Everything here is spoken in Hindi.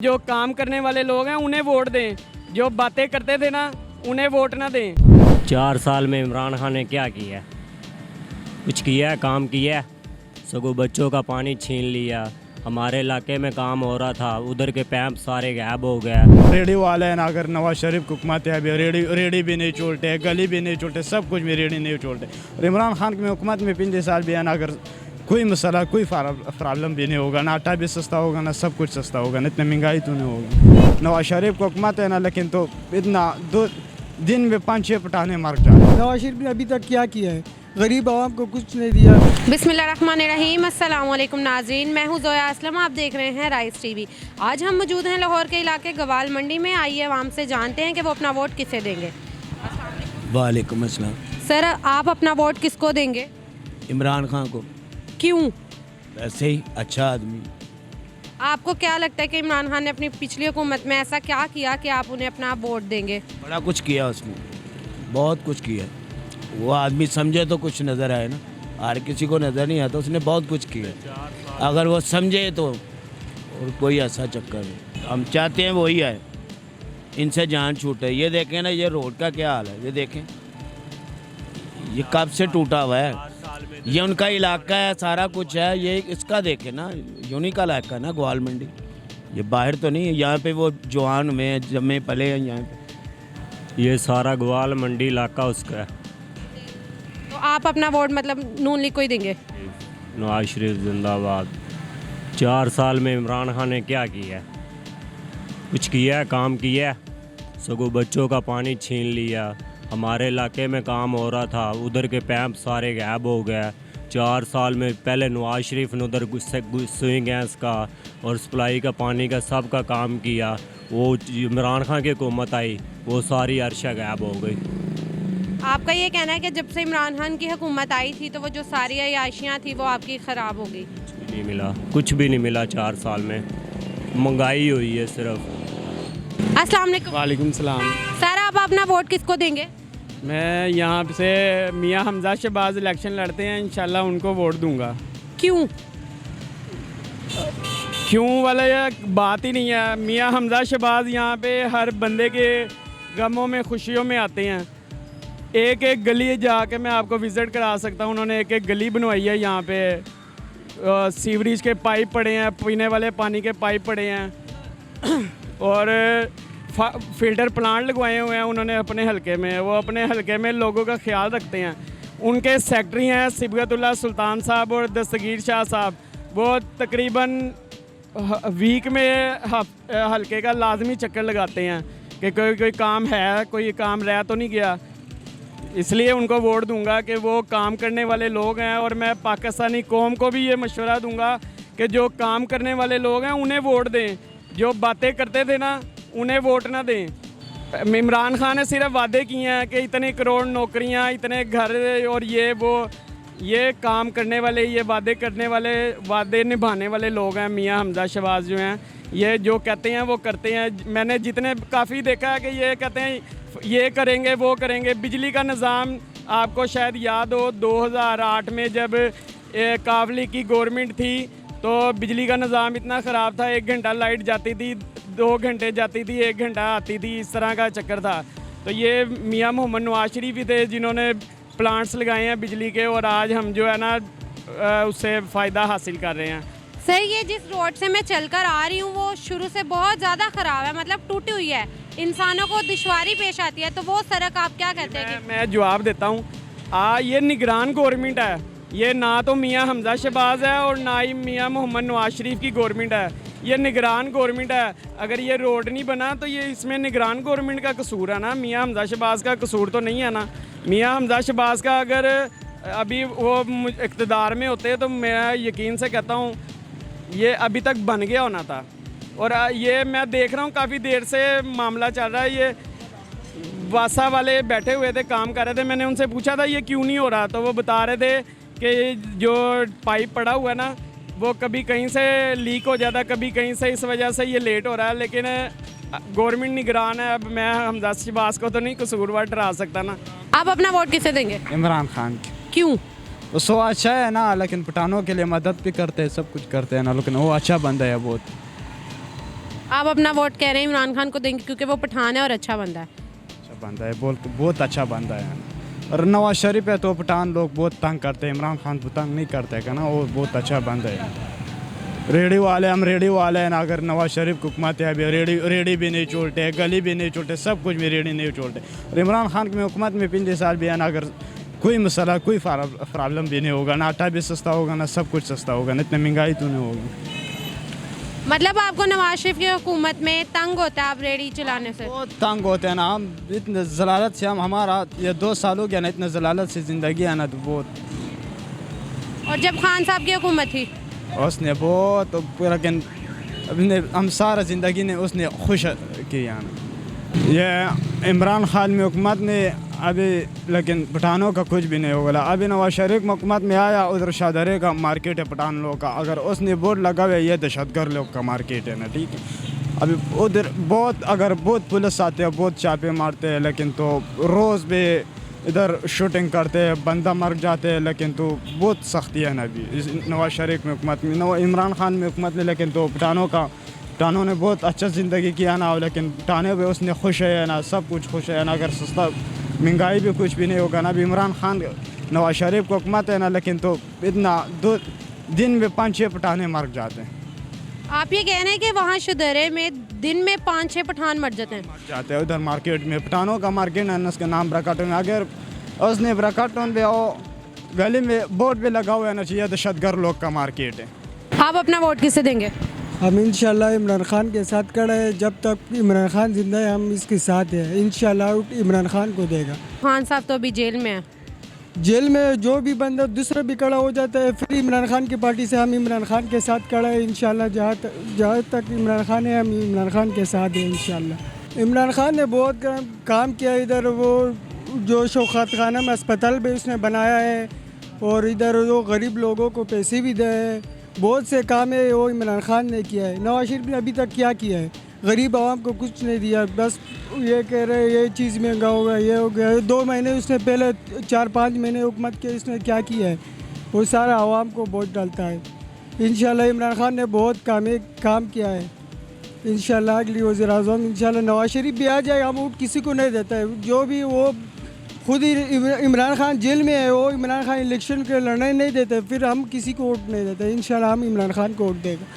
जो काम करने वाले लोग हैं उन्हें वोट दें, जो बातें करते थे ना उन्हें वोट ना दें। 4 साल में इमरान खान ने क्या किया? कुछ किया है? काम किया है? सगों बच्चों का पानी छीन लिया। हमारे इलाके में काम हो रहा था, उधर के पैंप सारे गायब हो गया। रेडी वाले हैं ना, अगर नवाज शरीफ को हुकूमत है अभी रेडी भी नहीं छोड़ते, गली भी नहीं छोड़ते, सब कुछ भी रेडी नहीं छोड़ते। और इमरान खान की हुकूमत में 5 साल भी है ना, अगर कोई मसला कोई प्रॉब्लम भी नहीं होगा ना, आटा भी सस्ता होगा ना, सब कुछ सस्ता होगा ना, इतनी महंगाई तो नहीं होगी। नवाज शरीफ को हुकूमत है ना, लेकिन तो इतना 2 दिन में 5-6 पटाने मर जाए। नवाज शरीफ ने अभी तक क्या किया है? गरीब आवाम को कुछ नहीं दिया। बिस्मिल्लाहिर्रहमानिर्रहीम, अस्सलाम वालेकुम नाज़रीन, मैं हूँ ज़ोया असलम, आप देख रहे हैं राइस टीवी। आज हम मौजूद हैं लाहौर के इलाके गवाल मंडी में। आइए आवाम से जानते हैं कि वो अपना वोट किसे देंगे। वालेकुम अस्सलाम। सर, आप अपना वोट किसको देंगे? इमरान खान को। क्यों? वैसे ही अच्छा आदमी। आपको क्या लगता है कि इमरान खान ने अपनी पिछली हुकूमत में ऐसा क्या किया कि आप उन्हें अपना वोट देंगे? बड़ा कुछ किया उसने, बहुत कुछ किया। वो आदमी समझे तो कुछ नज़र आए ना, हर किसी को नज़र नहीं आता। उसने बहुत कुछ किया, अगर वो समझे तो। और कोई ऐसा चक्कर नहीं, हम चाहते हैं वही आए, इनसे जान छूटे। ये देखें ना, ये रोड का क्या हाल है, ये देखें, ये कब से टूटा हुआ है। ये उनका इलाका है, सारा कुछ है, ये इसका देखें ना, यूनी का इलाका है ना ग्वाल मंडी, ये बाहर तो नहीं है। यहाँ पे वो जवान में जमे पले हैं यहाँ पे। ये सारा ग्वाल मंडी इलाका उसका है। तो आप अपना वोट मतलब नून लीग को ही देंगे? नवाज शरीफ जिंदाबाद। 4 साल में इमरान खान ने क्या किया? कुछ किया है? काम किया है? सगों बच्चों का पानी छीन लिया। हमारे इलाके में काम हो रहा था, उधर के पैंप सारे गायब हो गए। 4 साल में पहले नवाज शरीफ ने उधर सुई गैस का और सप्लाई का पानी का सब का काम किया। वो इमरान खान की हुकूमत आई, वो सारी अर्शा गायब हो गई। आपका ये कहना है कि जब से इमरान खान की हुकूमत आई थी तो वो जो सारी अयाशियाँ थी वो आपकी ख़राब हो गई? कुछ भी नहीं मिला, कुछ भी नहीं मिला। 4 साल में महंगाई हुई है सिर्फ। अस्सलाम वालेकुम। वालेकुम सलाम। सर, आप अपना वोट किसको देंगे? मैं यहाँ से मियाँ हमजा शहबाज इलेक्शन लड़ते हैं, इंशाल्लाह उनको वोट दूंगा। क्यों? क्यों वाला ये बात ही नहीं है। मियाँ हमजा शहबाज यहाँ पे हर बंदे के गमों में खुशियों में आते हैं। एक एक गली जाके मैं आपको विज़िट करा सकता हूँ। उन्होंने एक एक गली बनवाई है यहाँ पे, सीवरेज के पाइप पड़े हैं, पीने वाले पानी के पाइप पड़े हैं और फ़िल्टर प्लांट लगवाए हुए हैं उन्होंने अपने हलके में। वो अपने हलके में लोगों का ख्याल रखते हैं। उनके सेक्रेटरी हैं सिबगतुल्लाह सुल्तान साहब और दस्तगीर शाह साहब। वो तकरीबन वीक में हलके का लाजमी चक्कर लगाते हैं कि कोई काम है, कोई काम रह तो नहीं गया। इसलिए उनको वोट दूंगा कि वो काम करने वाले लोग हैं। और मैं पाकिस्तानी कौम को भी ये मशवरा दूंगा कि जो काम करने वाले लोग हैं उन्हें वोट दें, जो बातें करते थे ना उन्हें वोट ना दें। इमरान खान ने सिर्फ वादे किए हैं कि इतने करोड़ नौकरियां, इतने घर और ये वो। ये काम करने वाले, ये वादे करने वाले, वादे निभाने वाले लोग हैं मियाँ हमजा शहबाज जो हैं। ये जो कहते हैं वो करते हैं। मैंने जितने काफ़ी देखा है कि ये कहते हैं ये करेंगे वो करेंगे। बिजली का निज़ाम आपको शायद याद हो, 2008 में जब कावली की गवर्नमेंट थी तो बिजली का निज़ाम इतना ख़राब था, 1 घंटा लाइट जाती थी, 2 घंटे जाती थी, 1 घंटा आती थी, इस तरह का चक्कर था। तो ये मियाँ मोहम्मद नवाज शरीफ ही थे जिन्होंने प्लांट्स लगाए हैं बिजली के, और आज हम जो है ना उससे फ़ायदा हासिल कर रहे हैं। सर, ये जिस रोड से मैं चलकर आ रही हूँ वो शुरू से बहुत ज़्यादा ख़राब है, मतलब टूटी हुई है, इंसानों को दुश्वारी पेश आती है। तो वो सड़क आप क्या कहते हैं? मैं जवाब देता हूँ। ये निगरान गवर्नमेंट है, ये ना तो मियाँ हमजा शहबाज है और ना ही मियाँ मोहम्मद नवाज शरीफ की गवर्नमेंट है। ये निगरान गवर्नमेंट है। अगर ये रोड नहीं बना तो ये इसमें निगरान गवर्नमेंट का कसूर है ना, मियाँ हमजा शहबाज का कसूर तो नहीं है ना। मियाँ हमजा शहबाज का अगर अभी वो इक़्तिदार में होते तो मैं यकीन से कहता हूँ ये अभी तक बन गया होना था। और ये मैं देख रहा हूँ काफ़ी देर से मामला चल रहा है। ये वासा वाले बैठे हुए थे, काम कर रहे थे। मैंने उनसे पूछा था ये क्यों नहीं हो रहा, तो वो बता रहे थे कि जो पाइप पड़ा हुआ है ना वो कभी कहीं से लीक हो जाता, कभी कहीं से, इस वजह से ये लेट हो रहा है। लेकिन गवर्नमेंट निगरान है। अब मैं हमजा शहबाज को तो नहीं कसूरवार ठहरा सकता ना। आप अपना वोट किसे देंगे? इमरान खान की। क्यों? वो अच्छा है ना, लेकिन पठानों के लिए मदद भी करते हैं, सब कुछ करते हैं ना, लेकिन वो अच्छा बंदा है बहुत। आप अपना वोट कह रहे हैं इमरान खान को देंगे क्योंकि वो पठान है और अच्छा बंदा है। अच्छा बंदा है, बहुत अच्छा बंदा है। और नवाज शरीफ है तो पठान लोग बहुत तंग करते हैं, इमरान खान को तंग नहीं करते हैं ना, वो बहुत अच्छा बंदा है। रेडी वाले हम रेडी वाले हैं ना, अगर नवाज शरीफ को हुकूमत है अभी रेडी भी नहीं छोड़ते, गली भी नहीं छोड़ते, सब कुछ में रेडी नहीं छोड़ते। और इमरान खान की हुकूमत में 5 साल भी है ना, अगर कोई मसला कोई प्रॉब्लम भी नहीं होगा ना, आटा भी सस्ता होगा ना, सब कुछ सस्ता होगा ना, इतनी महंगाई तो नहीं होगी। मतलब आपको नवाज शरीफ की हुकूमत में तंग होता है आप रेडी चलाने से? बहुत तंग होते हैं ना हम, इतने जलालत से हमारा ये 2 साल हो गया ना, इतने जलालत से ज़िंदगी है ना, तो बहुत। और जब खान साहब की हुकूमत थी उसने बहुत, लेकिन हम सारा ज़िंदगी ने उसने खुश किया ना। ये इमरान खान में हुकूमत में अभी, लेकिन पठानों का कुछ भी नहीं होगा। अभी नवाज शरीफ हुकूमत में आया, उधर शाहदरे का मार्केट है पठान लोग का, अगर उसने बोर्ड लगा हुआ ये दहशतगर्द लोग का मार्केट है ना, ठीक है। अभी उधर बहुत पुलिस आते हैं, बहुत छापे मारते हैं, लेकिन तो रोज़ भी इधर शूटिंग करते हैं, बंदा मर जाते हैं, लेकिन तो बहुत सख्ती है ना अभी नवाज शरीफ में हुकूमत में, इमरान खान में हुकूमत में, लेकिन तो पठानों ने बहुत अच्छा ज़िंदगी किया ना, लेकिन पठाने पे उसने खुश है ना, सब कुछ खुश है ना, अगर सस्ता महंगाई भी कुछ भी नहीं होगा ना। अभी इमरान खान नवाज शरीफ को हुकूमत है ना, लेकिन तो इतना 2 दिन में 5-6 पठाने मर जाते हैं। आप ये कह रहे हैं कि वहाँ शुदरे में दिन में 5-6 पठान मर जाते हैं? उधर मार्केट में पठानों का मार्केट है ना, उसका नाम ब्रकाटन। अगर उसने ब्रकाटन पे गली में बोर्ड पे लगा हुआ है ना, चाहिए दहशतगर्द लोग का मार्केट है। आप अपना वोट किसे देंगे? हम इंशाल्लाह इमरान खान के साथ खड़े हैं, जब तक इमरान खान जिंदा है हम इसके साथ हैं, इंशाल्लाह इमरान खान को देगा। खान साहब तो अभी जेल में है। जेल में जो भी बंदा दूसरा भी खड़ा हो जाता है, फिर इमरान खान की पार्टी से हम इमरान खान के साथ खड़े हैं इंशाल्लाह। जहाँ तक इमरान खान है हम इमरान खान के साथ हैं इंशाल्लाह। इमरान खान ने बहुत काम किया इधर, वो जो शौकत खाना में अस्पताल भी उसने बनाया है, और इधर जो गरीब लोगों को पैसे भी दे हैं, बहुत से काम है वो इमरान खान ने किया है। नवाज शरीफ ने अभी तक क्या किया है? गरीब आवाम को कुछ नहीं दिया, बस ये कह रहे हैं ये चीज़ महंगा हो गया, ये हो गया। 2 महीने उसने पहले 4-5 महीने हुकूमत के इसने क्या किया है, वो सारा आवाम को वोट डालता है। इंशाल्लाह इमरान खान ने बहुत काम किया है। इंशाल्लाह अगली वज़ीर-ए-आज़म इंशाल्लाह नवाज शरीफ भी आ जाए, हम वोट किसी को नहीं देता है। जो भी वो खुद ही इमरान खान जेल में है, वो इमरान खान इलेक्शन के लड़ने नहीं देते, फिर हम किसी को वोट नहीं देते। इंशाल्लाह हम इमरान खान को वोट देंगे।